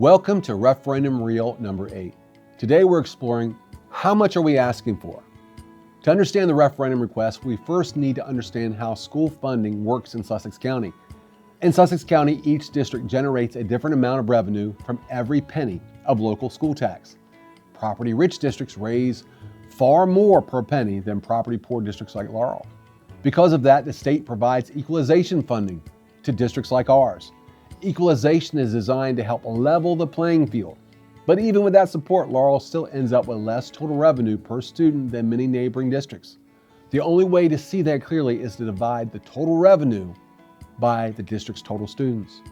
Welcome to Referendum Reel number 8. Today we're exploring how much are we asking for? To understand the referendum request, we first need to understand how school funding works in Sussex County. In Sussex County, each district generates a different amount of revenue from every penny of local school tax. Property-rich districts raise far more per penny than property-poor districts like Laurel. Because of that, the state provides equalization funding to districts like ours. Equalization is designed to help level the playing field. But even with that support, Laurel still ends up with less total revenue per student than many neighboring districts. The only way to see that clearly is to divide the total revenue by the district's total students.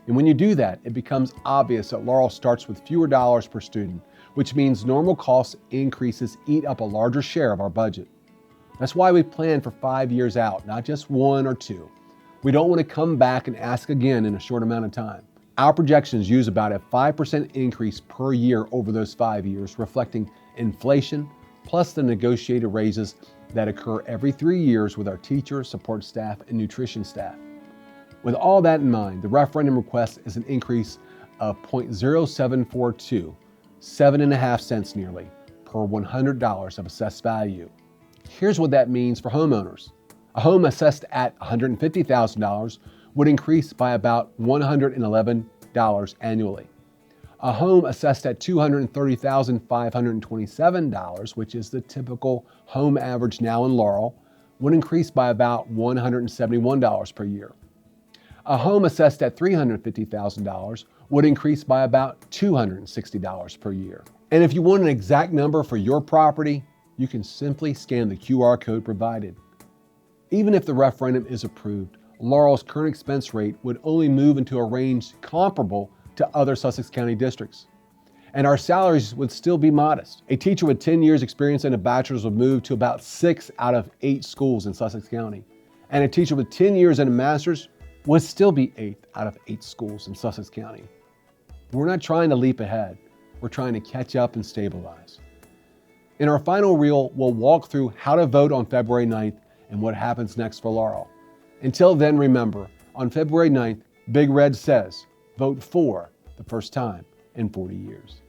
And when you do that, it becomes obvious that Laurel starts with fewer dollars per student, which means normal cost increases eat up a larger share of our budget. That's why we plan for 5 years out, not just 1 or 2. We don't want to come back and ask again in a short amount of time. Our projections use about a 5% increase per year over those 5 years, reflecting inflation plus the negotiated raises that occur every 3 years with our teachers, support staff, and nutrition staff. With all that in mind, the referendum request is an increase of 0.0742, 7.5 cents nearly, per $100 of assessed value. Here's what that means for homeowners. A home assessed at $150,000 would increase by about $111 annually. A home assessed at $230,527, which is the typical home average now in Laurel, would increase by about $171 per year. A home assessed at $350,000 would increase by about $260 per year. And if you want an exact number for your property, you can simply scan the QR code provided. Even if the referendum is approved, Laurel's current expense rate would only move into a range comparable to other Sussex County districts. And our salaries would still be modest. A teacher with 10 years experience and a bachelor's would move to about 6 out of 8 schools in Sussex County. And a teacher with 10 years and a master's would still be 8 out of 8 schools in Sussex County. We're not trying to leap ahead. We're trying to catch up and stabilize. In our final reel, we'll walk through how to vote on February 9th and what happens next for Laurel. Until then, remember, on February 9th, Big Red says, vote for the first time in 40 years.